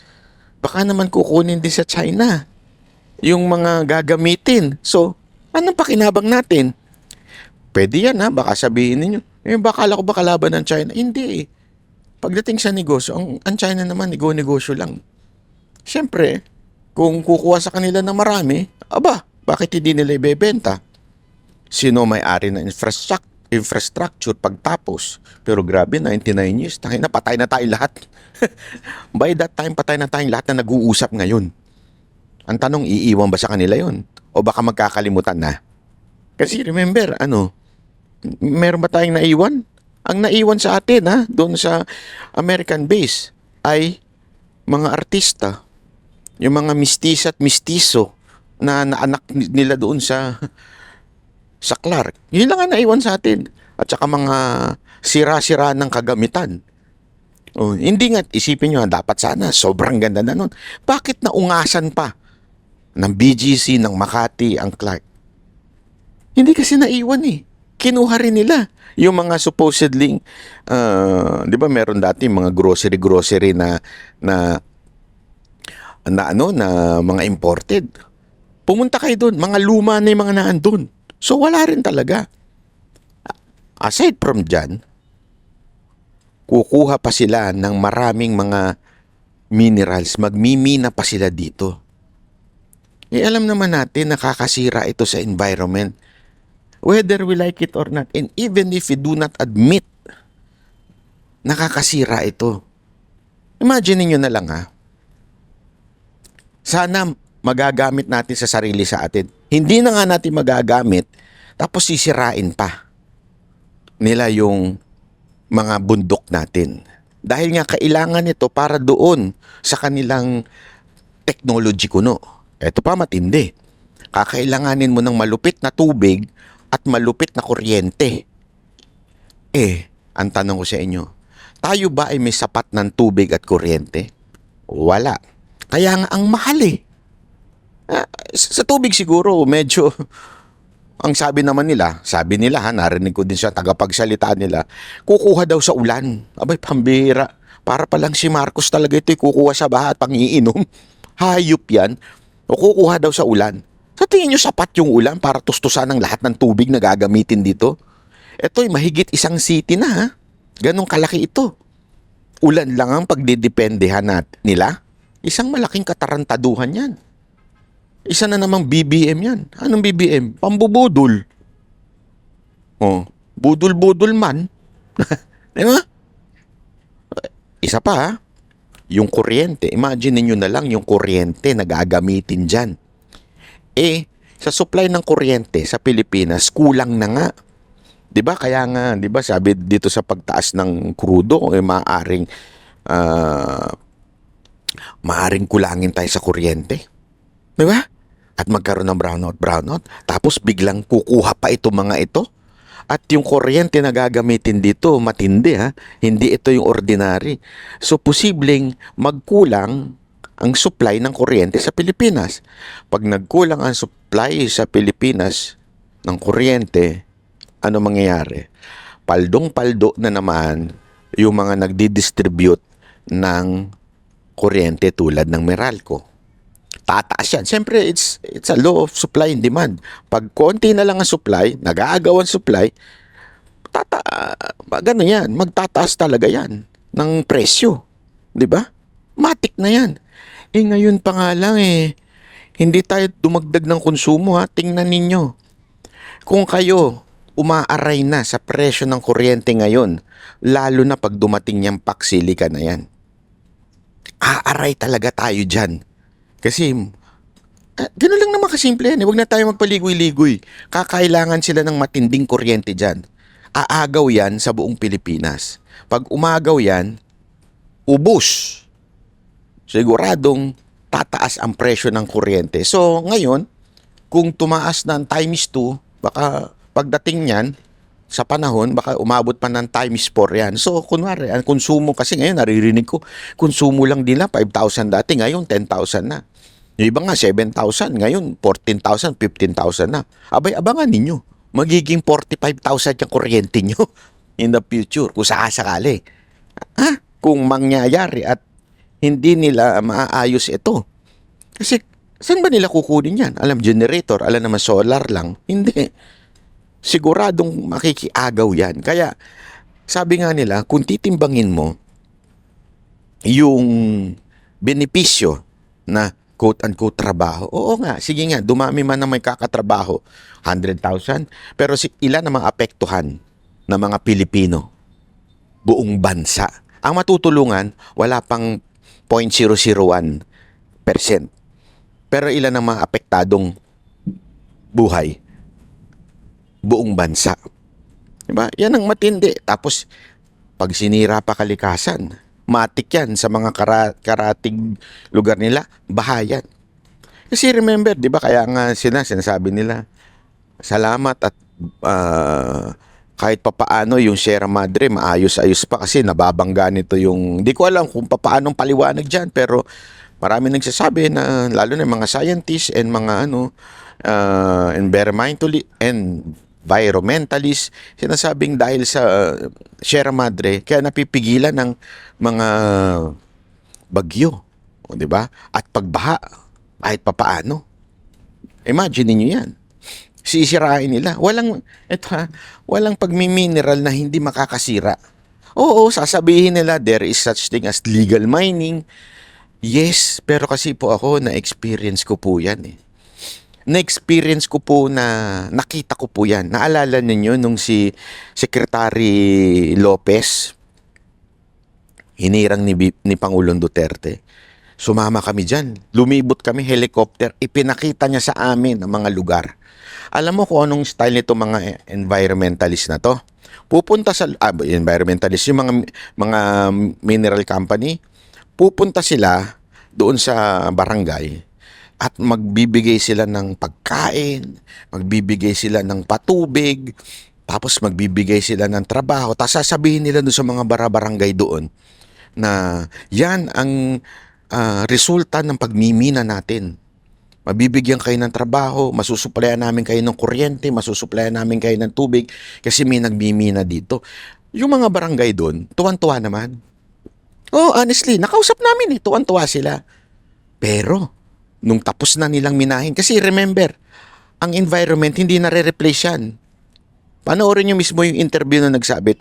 Baka naman kukunin din sa China yung mga gagamitin. So, anong pakinabang natin? Pwede yan baka sabihin ninyo, baka ko ba kalaban ng China? Hindi. Pagdating sa negosyo, ang China naman, negosyo lang. Siyempre, kung kukuha sa kanila ng marami, bakit hindi nila ibebenta? Sino may-ari ng infrastructure pagtapos? Pero grabe, 99 years, patay na tayo lahat. By that time, patay na tayong lahat na nag-uusap ngayon. Ang tanong, iiwan ba sa kanila yon? O baka magkakalimutan na? Kasi remember, meron ba tayong naiwan? Ang naiwan sa atin, doon sa American base, ay mga artista. Yung mga mistisa at mistiso na anak nila doon sa Clark. Yun lang ang naiwan sa atin. At saka mga sira-sira ng kagamitan. Hindi nga, isipin nyo, dapat sana, sobrang ganda na nun. Bakit naungasan pa ng BGC, ng Makati, ang Clark? Hindi kasi naiwan Kinuha rin nila yung mga supposedly, di ba meron dati mga grocery na mga imported. Pumunta kayo doon, mga luma na yung mga naandun. So wala rin talaga. Aside from dyan, kukuha pa sila ng maraming mga minerals, magmimina pa sila dito. Alam naman natin nakakasira ito sa environment. Whether we like it or not, and even if we do not admit, nakakasira ito. Imagine niyo na lang sana magagamit natin sa sarili sa atin. Hindi na nga natin magagamit, tapos sisirain pa nila yung mga bundok natin. Dahil nga kailangan ito para doon sa kanilang technology kuno. Ito pa matindi. kakailanganin mo ng malupit na tubig at malupit na kuryente. Ang tanong ko sa inyo, tayo ba ay may sapat ng tubig at kuryente? Wala. Kaya nga ang mahal eh. Sa tubig siguro, medyo, ang sabi nila ha, narinig ko din sa tagapagsalita nila, kukuha daw sa ulan. Abay, pambira. Para palang si Marcos talaga ito'y kukuha sa baha at pangiinom. Hayop yan. O kukuha daw sa ulan. Sa tingin nyo sapat yung ulan para tustusan ang lahat ng tubig na gagamitin dito? Ito'y mahigit isang city na ha. Ganong kalaki ito. Ulan lang ang pagdidependehan nila. Isang malaking katarantaduhan yan. Isa na namang BBM yan. Anong BBM? Pambubudol. Budol-budol man. Di ba? Isa pa ha, yung kuryente. Imagine niyo na lang yung kuryente na gagamitin dyan. Sa supply ng kuryente sa Pilipinas, kulang na nga. 'Di ba? Kaya nga, 'di ba, sabi dito sa pagtaas ng krudo, maaring kulangin tayo sa kuryente. 'Di ba? At magkaroon ng brownout. Tapos biglang kukuha pa ito mga ito. At yung kuryente na gagamitin dito, matindi ha. Hindi ito yung ordinary. So, posibleng magkulang ang supply ng kuryente sa Pilipinas. Pag nagkulang ang supply sa Pilipinas ng kuryente, ano mangyayari? Paldong-paldo na naman yung mga nagdi-distribute ng kuryente tulad ng Meralco. Tataas yan. Siyempre, it's a law of supply and demand. Pag konti na lang ang supply, nag-aagaw ang supply, gano'n yan. Magtataas talaga yan ng presyo. Di ba? Matik na yan. Ngayon pa nga lang hindi tayo dumagdag ng konsumo ha. Tingnan ninyo. Kung kayo umaaray na sa presyo ng kuryente ngayon, lalo na pag dumating niyang paksilika na yan, aaray talaga tayo dyan. Kasi, gano'n lang naman kasimple yan. Huwag na tayo magpaligoy-ligoy. Kakailangan sila ng matinding kuryente dyan. Aagaw yan sa buong Pilipinas. Pag umagaw yan, ubos. Siguradong tataas ang presyo ng kuryente. So, ngayon, kung tumaas ng times 2, baka pagdating niyan, sa panahon, baka umabot pa ng times 4 yan. So, kunwari, ang konsumo kasi ngayon, naririnig ko, konsumo lang nila 5,000 dati, ngayon 10,000 na. Yung iba nga, 7,000, ngayon 14,000, 15,000 na. Abay, abangan ninyo. Magiging 45,000 yung kuryente nyo in the future, kung sakasakali. Kung mangyayari at hindi nila maaayos ito. Kasi, saan ba nila kukunin yan? Alam, generator, alam naman solar lang. Hindi. Siguradong makikiagaw yan. Kaya, sabi nga nila, kung titimbangin mo yung benepisyo na quote-unquote trabaho, oo nga, sige nga, dumami man na may kakatrabaho, 100,000, pero ilan ang mga apektuhan ng mga Pilipino? Buong bansa. Ang matutulungan, wala pang 0.001%. Pero ilan ang mga apektadong buhay? Buong bansa. Diba? Yan ang matindi. Tapos, pag sinira pa kalikasan, matik yan sa mga karating lugar nila, bahayan. Kasi remember, di ba, kaya nga sinasabi nila, salamat at kahit papaano yung Sierra Madre, maayos-ayos pa kasi nababangga nito yung, di ko alam kung papaanong paliwanag dyan, pero marami nagsasabi na, lalo na mga scientists and mga environmentalists, sinasabing dahil sa Sierra Madre, kaya napipigilan ng mga bagyo, di ba? At pagbaha, kahit papaano. Imagine niyo yan. Sisirain nila. Walang pagmimineral na hindi makakasira. Oo, sasabihin nila, there is such thing as legal mining. Yes, pero kasi po ako, na-experience ko po yan Na-experience ko po nakita ko po yan. Naalala ninyo nung si Secretary Lopez, hinirang ni Pangulong Duterte. Sumama kami dyan. Lumibot kami, helicopter. Ipinakita niya sa amin ang mga lugar. Alam mo kung anong style nito mga environmentalist na to? Pupunta sa environmentalist, yung mga mineral company, pupunta sila doon sa barangay at magbibigay sila ng pagkain, magbibigay sila ng patubig, tapos magbibigay sila ng trabaho. Tapos sasabihin nila doon sa mga barabarangay doon na yan ang resulta ng pagmimina natin. Mabibigyan kayo ng trabaho, masusuplayan namin kayo ng kuryente, masusuplayan namin kayo ng tubig kasi may nagmimina dito. Yung mga barangay doon, tuwan-tuwa naman. Oh, honestly, nakausap namin tuwan-tuwa sila. Pero, nung tapos na nilang minahin, kasi remember, ang environment hindi nare-replace yan. Panoorin nyo mismo yung interview na nagsabi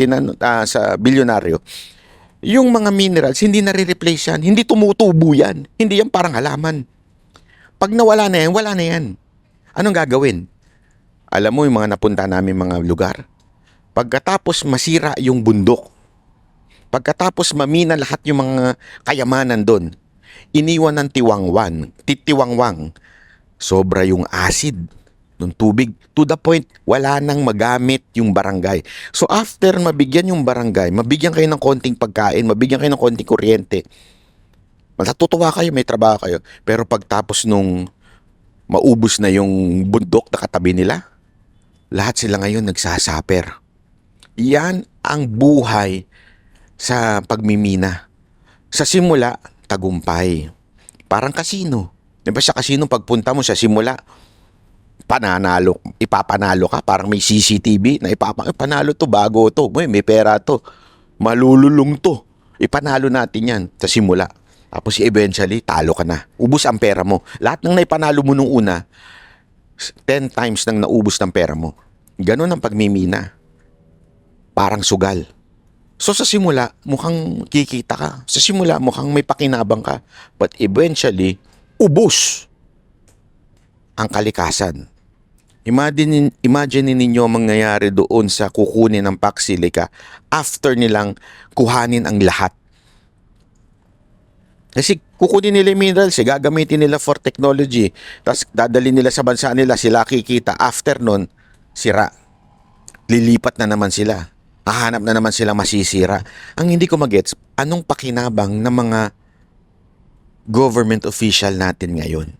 sa bilyonaryo. Yung mga minerals, hindi nare-replace yan. Hindi tumutubo yan. Hindi yan parang halaman. Pag nawala na yan, wala na yan. Anong gagawin? Alam mo yung mga napunta namin mga lugar? Pagkatapos masira yung bundok, pagkatapos mamina lahat yung mga kayamanan doon, iniwan ng titiwangwang, sobra yung acid ng tubig. To the point, wala nang magamit yung barangay. So after mabigyan yung barangay, mabigyan kayo ng konting pagkain, mabigyan kayo ng konting kuryente, matutuwa kayo, may trabaho kayo. Pero pagtapos nung maubos na yung bundok na katabi nila, lahat sila ngayon nagsasaper. Yan ang buhay sa pagmimina. Sa simula, tagumpay. Parang kasino. Di ba sa kasino, pagpunta mo sa simula, ipapanalo ka. Parang may CCTV na panalo to, bago to, may pera to, malululong to. Ipanalo natin yan sa simula. Tapos eventually, talo ka na. Ubus ang pera mo. Lahat ng naipanalo mo nung una, 10 times nang naubos ng pera mo. Ganon ang pagmimina. Parang sugal. So sa simula, mukhang kikita ka. Sa simula, mukhang may pakinabang ka. But eventually, ubos ang kalikasan. Imagine ninyo ang mangyayari doon sa kukunin ng Pax Silica after nilang kuhanin ang lahat. Kasi kukunin nila yung minerals, gagamitin nila for technology. Tapos dadali nila sa bansa nila, sila kikita. After nun, sira. Lilipat na naman sila. Hahanap na naman sila masisira. Ang hindi ko magets, anong pakinabang ng mga government official natin ngayon?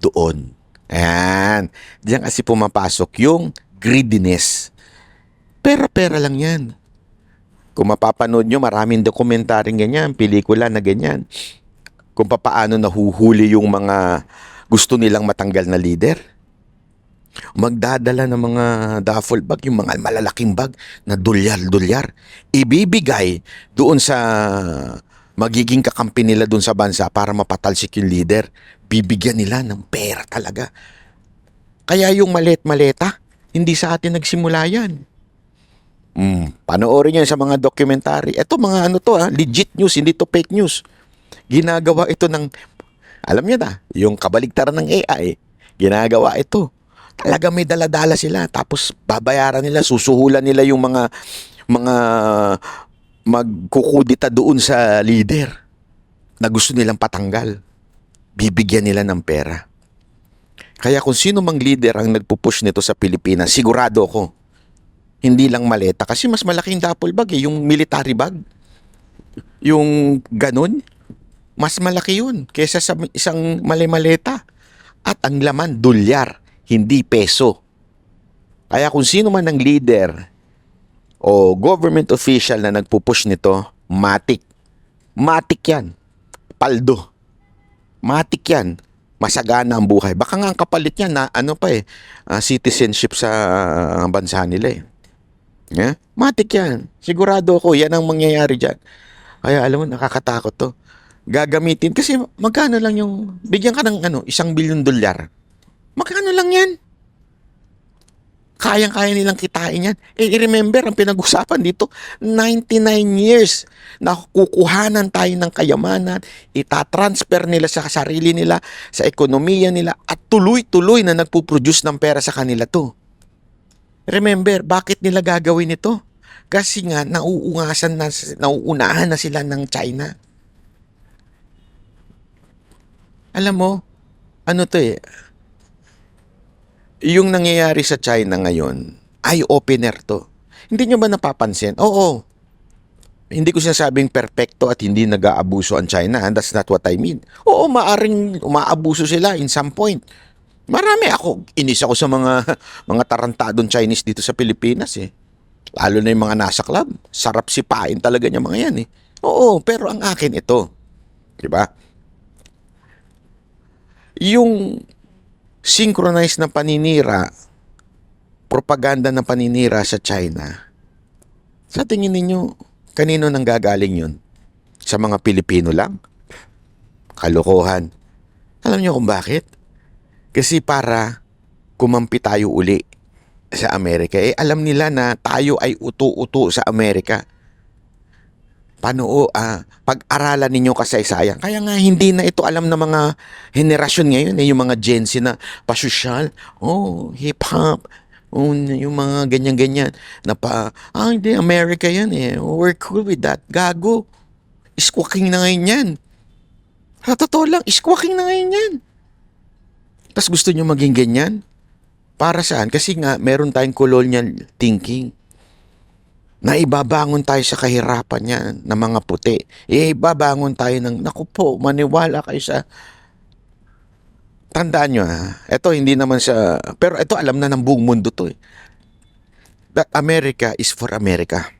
Doon. Ayan. Diyan kasi pumapasok yung greediness. Pera-pera lang yan. Kung mapapanood nyo, maraming dokumentaryong ganyan, pelikula na ganyan. Kung paano nahuhuli yung mga gusto nilang matanggal na leader. Magdadala ng mga duffel bag, yung mga malalaking bag na dolyar-dolyar. Ibibigay doon sa magiging kakampi nila doon sa bansa para mapatalsik yung leader. Bibigyan nila ng pera talaga. Kaya yung malet-maleta, hindi sa atin nagsimula yan. Panoorin nyo sa mga documentary. Ito mga legit news, hindi to fake news. Ginagawa ito ng, alam niyo na, yung kabaligtaran ng AI, ginagawa ito. Talaga may daladala sila, tapos babayaran nila, susuhulan nila yung mga magkukudita doon sa leader na gusto nilang patanggal. Bibigyan nila ng pera. Kaya kung sino mang leader ang nagpupush nito sa Pilipinas, sigurado ako, hindi lang maleta, kasi mas malaking duffel bag yung military bag. Yung ganun, mas malaki yun kaysa sa isang malimaleta. At ang laman, dolyar, hindi peso. Kaya kung sino man ang leader o government official na nagpupush nito, matik. Matik yan. Paldo. Matik yan. Masagana ang buhay. Baka nga ang kapalit niya na citizenship sa bansa nila . Yeah? Matik yan. Sigurado ako, yan ang mangyayari dyan. Kaya alam mo, nakakatakot to. Gagamitin. Kasi magkano lang yung, bigyan ka ng $1 billion. Magkano lang yan? Kayang-kaya nilang kitain yan. I-remember, ang pinag-usapan dito, 99 years na kukuhanan tayo ng kayamanan, itatransfer nila sa sarili nila, sa ekonomiya nila, at tuloy-tuloy na nagpuproduce ng pera sa kanila to. Remember, bakit nila gagawin ito? Kasi nga, nauunahan na sila ng China. Alam mo, yung nangyayari sa China ngayon, eye-opener to. Hindi nyo ba napapansin? Oo, Hindi ko sinasabing perpekto at hindi nag-aabuso ang China. That's not what I mean. Oo, maaring umaabuso sila in some point. Marami ako. Inis ako sa mga mga tarantadong Chinese dito sa Pilipinas eh. Lalo na yung mga nasa club. Sarap sipain talaga niya mga yan eh. Oo, pero ang akin ito. Diba? Yung synchronized na paninira, propaganda na paninira sa China, sa tingin ninyo, kanino nang gagaling yun? Sa mga Pilipino lang? Kalokohan. Alam niyo kung bakit? Kasi para kumampi tayo uli sa Amerika. Eh, alam nila na tayo ay uto-uto sa Amerika. Paano, pag-aralan ninyo kasaysayan. Kaya nga hindi na ito alam ng mga henerasyon ngayon, yung mga Gen Z na pasosyal, hip-hop, yung mga ganyan-ganyan, na hindi, America yan eh. We're cool with that. Gago. Squawking na ngayon yan. Sa totoo lang, squawking na ngayon yan. Tapos gusto nyo maging ganyan? Para saan? Kasi nga, meron tayong colonial thinking na ibabangon tayo sa kahirapan niya ng mga puti. Ibabangon tayo ng, naku po, maniwala kayo sa... Tandaan nyo ito hindi naman sa... Pero ito alam na ng buong mundo to eh. That America is for America.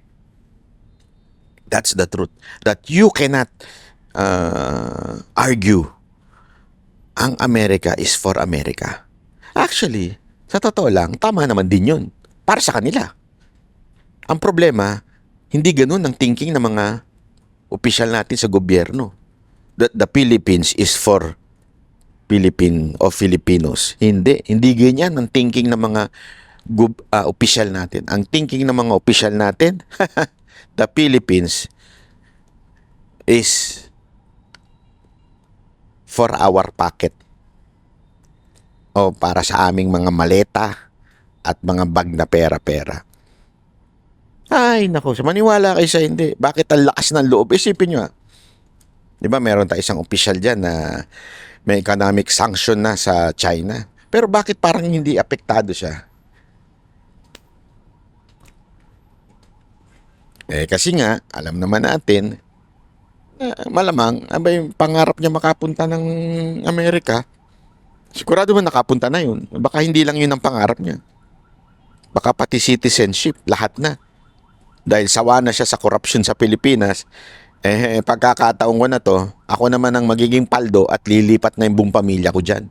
That's the truth. That you cannot argue ang America is for America. Actually, sa totoo lang, tama naman din yun. Para sa kanila. Ang problema, hindi ganun ang thinking ng mga opisyal natin sa gobyerno. That the Philippines is for Philippine o Filipinos. Hindi ganyan ang thinking ng mga opisyal natin. Ang thinking ng mga opisyal natin, the Philippines is for our pocket. O para sa aming mga maleta at mga bag na pera-pera. Ay, naku, maniwala kayo sa hindi. Bakit ang lakas ng loob? Isipin nyo di ba meron tayo isang opisyal dyan na may economic sanction na sa China. Pero bakit parang hindi apektado siya? Kasi nga, alam naman natin, malamang, yung pangarap niya makapunta ng Amerika, sigurado man nakapunta na yun. Baka hindi lang yun ang pangarap niya. Baka pati citizenship, lahat na. Dahil sawa na siya sa corruption sa Pilipinas, pagkakataon ko na to, ako naman ang magiging paldo at lilipat na yung buong pamilya ko dyan.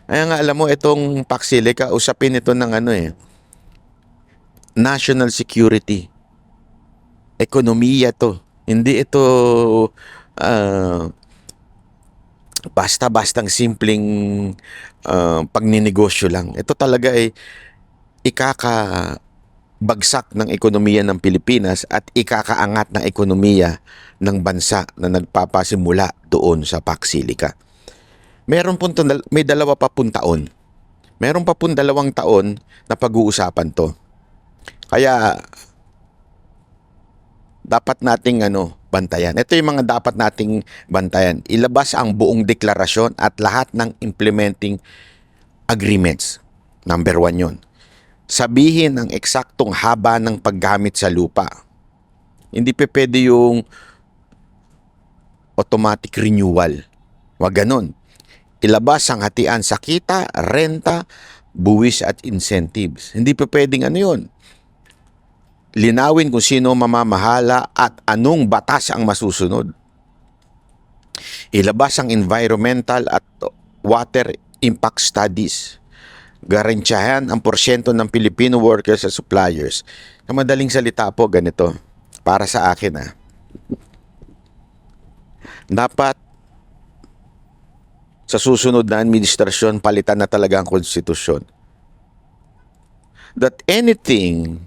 Kaya nga alam mo, itong Paxilica, usapin ito ng national security. Ekonomiya to. Hindi ito basta-bastang simpleng pagninegosyo lang. Ito talaga ay ikakabagsak ng ekonomiya ng Pilipinas at ikakaangat ng ekonomiya ng bansa na nagpapasimula doon sa Paxilica. May dalawa pa pun taon. Meron pa pun 2 taon na pag-uusapan to. Kaya dapat nating bantayan. Ito yung mga dapat nating bantayan. Ilabas ang buong deklarasyon at lahat ng implementing agreements. Number 1 yun. Sabihin ang eksaktong haba ng paggamit sa lupa. Hindi pwede yung automatic renewal. Wag ganun. Ilabas ang hatian sa kita, renta, buwis at incentives. Hindi pwedeng yun. Linawin kung sino mamamahala at anong batas ang masusunod. Ilabas ang environmental at water impact studies. Garantyahan ang porsyento ng Filipino workers at suppliers. Sa madaling salita po, ganito. Para sa akin dapat sa susunod na administrasyon palitan na talaga ang konstitusyon. That anything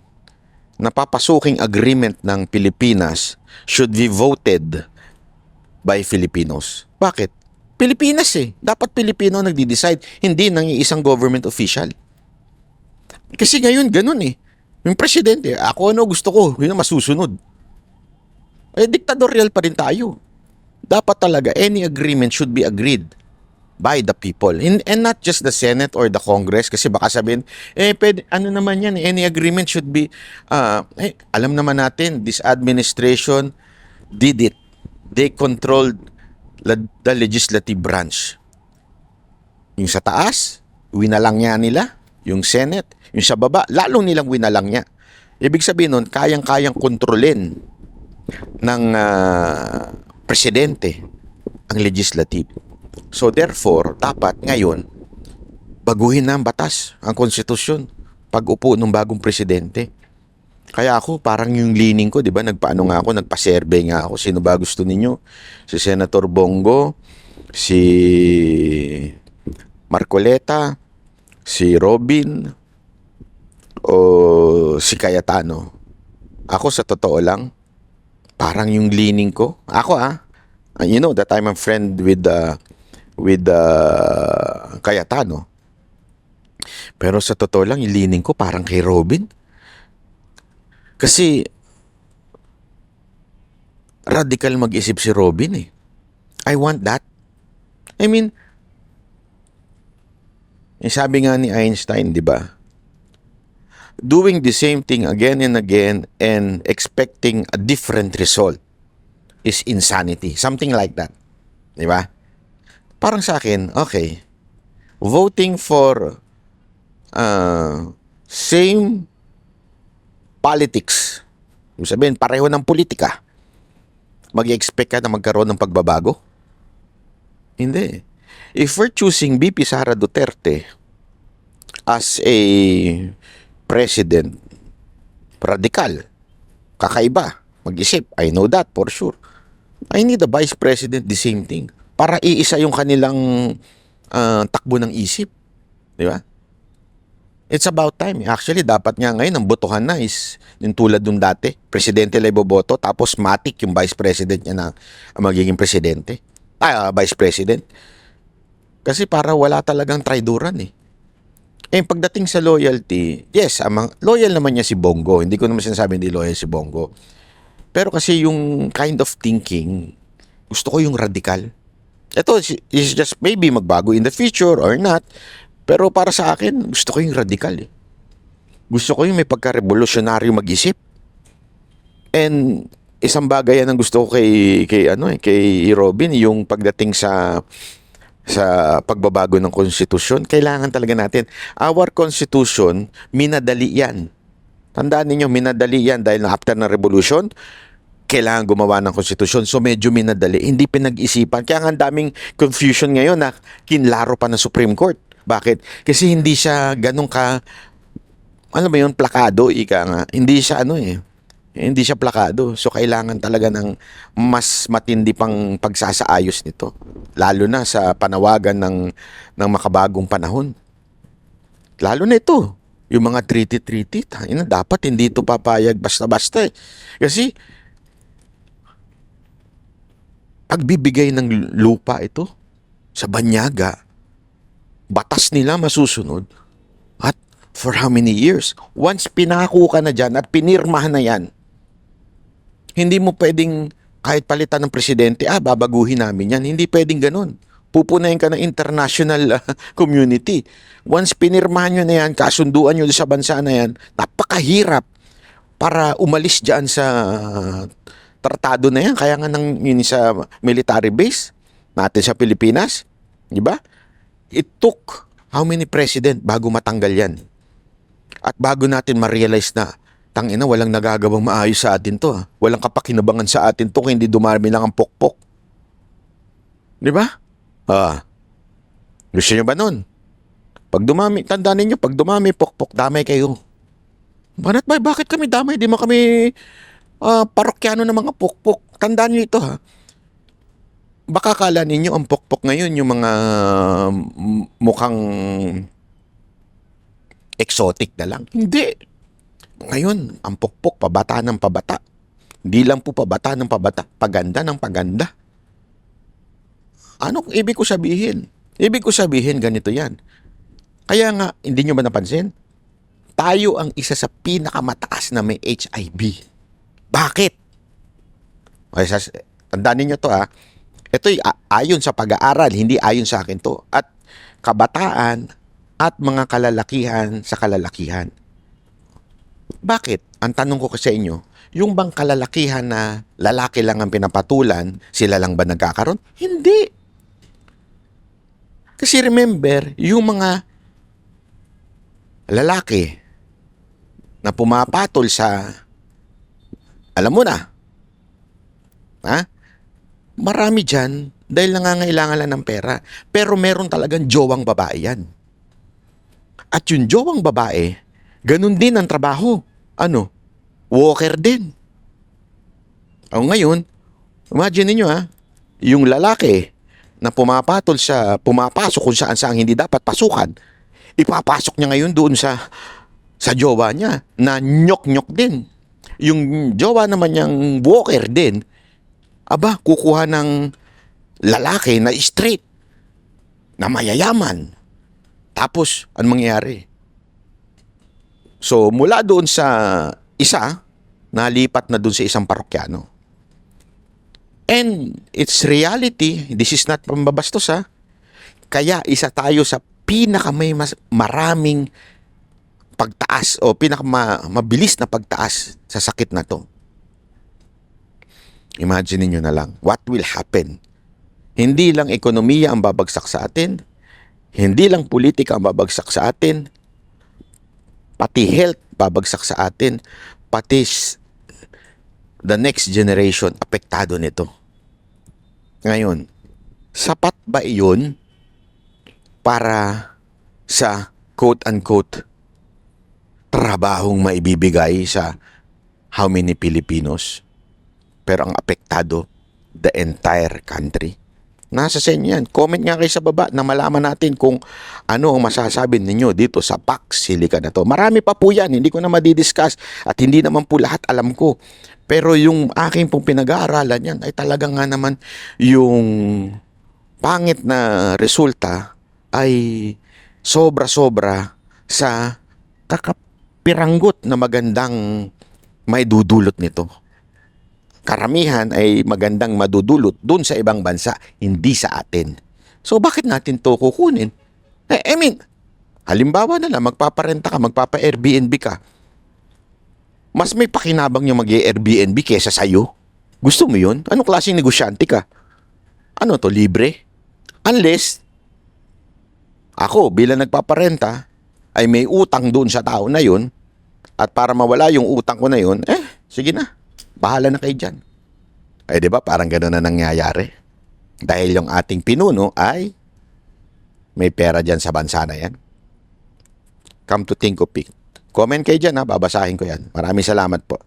na papasuking agreement ng Pilipinas should be voted by Filipinos. Bakit? Pilipinas Dapat Pilipino nagdi-decide, hindi nang isang government official. Kasi ngayon, ganun Yung presidente, ako gusto ko, yun ang masusunod. Diktatorial pa rin tayo. Dapat talaga, any agreement should be agreed by the people. And not just the Senate or the Congress, kasi baka sabihin, pwede, ano naman yan, any agreement should be, alam naman natin, this administration did it. They controlled the legislative branch. Yung sa taas, winalang niya nila. Yung Senate, yung sa baba, lalong nilang winalang niya. Ibig sabihin nun, kayang-kayang kontrolin ng presidente ang legislative. So therefore, dapat ngayon, baguhin na ang batas, ang konstitusyon, pag-upo ng bagong presidente. Kaya ako, parang yung leaning ko, di ba, nagpaano nga ako, nagpa-survey nga ako, sino ba gusto ninyo? Si Senator Bongo, si Marcoleta, si Robin, o si Cayetano. Ako sa totoo lang, parang yung leaning ko, ako you know that I'm a friend with Cayetano. Pero sa totoo lang, yung leaning ko parang kay Robin. Kasi radical mag-isip si Robin eh. I want that. I mean, sabi nga ni Einstein, di ba? Doing the same thing again and again and expecting a different result is insanity. Something like that. Di ba? Parang sa akin, okay, voting for same politics. Ibig sabihin, pareho ng politika. Mag-expect ka na magkaroon ng pagbabago? Hindi. If we're choosing BP Sara Duterte as a president, radical, kakaiba, mag-isip, I know that for sure. I need a vice president, the same thing. Para iisa yung kanilang takbo ng isip. Di ba? It's about time. Actually, dapat nga ngayon, ang botohan na is yung tulad nung dati. Presidente lang iboboto, tapos matik yung vice president niya na magiging presidente. Vice president. Kasi para wala talagang traidoran eh. Pagdating sa loyalty, yes, loyal naman niya si Bongo. Hindi ko naman sinasabi hindi loyal si Bongo. Pero kasi yung kind of thinking, gusto ko yung radical. Ito is just maybe magbago in the future or not. Pero para sa akin, gusto ko yung radical eh. Gusto ko yung may pagka-revolutionaryo mag-isip. And isang bagay yan ang gusto ko kay Robin, yung pagdating sa pagbabago ng konstitusyon, kailangan talaga natin. Our constitution, minadali yan. Tandaan ninyo, minadali yan dahil after ng revolution, kailangan gumawa ng konstitusyon. So medyo minadali, hindi pinag-isipan. Kaya nga ang daming confusion ngayon na kinlaro pa ng Supreme Court. Bakit? Kasi hindi siya ganun ka, ano ba yun, plakado, hindi siya hindi siya plakado. So kailangan talaga ng mas matindi pang pagsasaayos nito. Lalo na sa panawagan ng makabagong panahon. Lalo na ito, yung mga treaty, dapat hindi ito papayag basta-basta eh. Kasi pagbibigay ng lupa ito sa banyaga, batas nila masusunod. At for how many years? Once pinako ka na dyan at pinirmahan na yan, hindi mo pwedeng kahit palitan ng presidente, babaguhin namin yan. Hindi pwedeng ganun. Pupunayin ka ng international community. Once pinirmahan nyo na yan, kasunduan nyo sa bansa na yan, napakahirap para umalis dyan sa tratado na yan. Kaya nga yun sa military base natin sa Pilipinas. Di ba? It took how many president bago matanggal yan? At bago natin ma-realize na tangina, walang nagagawang maayos sa atin to. Walang kapakinabangan sa atin to kung hindi dumami lang ang pokpok. Di ba? Gusto nyo ba nun? Pag dumami, tandaan ninyo, pag dumami pokpok, damay kayo. Bakit kami damay? Di mo kami parokyano ng mga pokpok. Tandaan nyo ito Baka kala ninyo ang pokpok ngayon yung mga mukhang exotic na lang. Hindi. Ngayon, ang pokpok, pabata ng pabata. Hindi lang po pabata ng pabata, paganda ng paganda. Ano ibig ko sabihin? Ibig ko sabihin, ganito yan. Kaya nga, hindi nyo ba napansin? Tayo ang isa sa pinakamataas na may HIV. Bakit? Tandaan ninyo to Ito'y ayon sa pag-aaral, hindi ayon sa akin to. At kabataan at mga kalalakihan sa kalalakihan. Bakit? Ang tanong ko sa inyo, yung bang kalalakihan na lalaki lang ang pinapatulan, sila lang ba nagkakaroon? Hindi. Kasi remember, yung mga lalaki na pumapatol sa, alam mo na, ha? Marami dyan dahil nangangailangan lang ng pera. Pero meron talagang jowang babae yan. At yung jowang babae, ganun din ang trabaho. Ano? Walker din. O ngayon, imagine niyo yung lalaki na pumapasok kung saan saan hindi dapat pasukan, ipapasok niya ngayon doon sa jowa niya na nyok-nyok din. Yung jowa naman niyang walker din, aba, kukuha ng lalaki na straight, na mayayaman. Tapos, anong mangyayari? So, mula doon sa isa, nalipat na doon sa isang parokyano. And it's reality, this is not pambabastos Kaya isa tayo sa maraming pagtaas o mabilis na pagtaas sa sakit na to. Imagine niyo na lang, what will happen? Hindi lang ekonomiya ang babagsak sa atin, hindi lang politika ang babagsak sa atin, pati health babagsak sa atin, pati the next generation apektado nito. Ngayon, sapat ba iyon para sa quote-unquote trabahong maibibigay sa how many Filipinos? Pero ang apektado, the entire country. Nasa sa inyo yan. Comment nga kayo sa baba na malaman natin kung ano ang masasabi ninyo dito sa Pax Silica na to. Marami pa po yan, hindi ko na madidiscuss at hindi naman po lahat alam ko. Pero yung aking pong pinag-aaralan yan ay talagang nga naman yung pangit na resulta ay sobra-sobra sa kakapiranggot na magandang may dudulot nito. Karamihan ay magandang madudulot dun sa ibang bansa, hindi sa atin. So bakit natin to kukunin? I mean, halimbawa na lang, magpaparenta ka, magpapa-Airbnb ka. Mas may pakinabang yung mag-Airbnb kesa sa'yo. Gusto mo yun? Anong klaseng negosyante ka? Ano to, libre? Unless, ako bilang nagpaparenta, ay may utang doon sa tao na yun, at para mawala yung utang ko na yun, sige na. Bahala na kayo dyan. Ay, di ba? Parang gano'n na nangyayari. Dahil yung ating pinuno ay may pera dyan sa bansa na yan. Come to think of it. Comment kayo dyan babasahin ko yan. Maraming salamat po.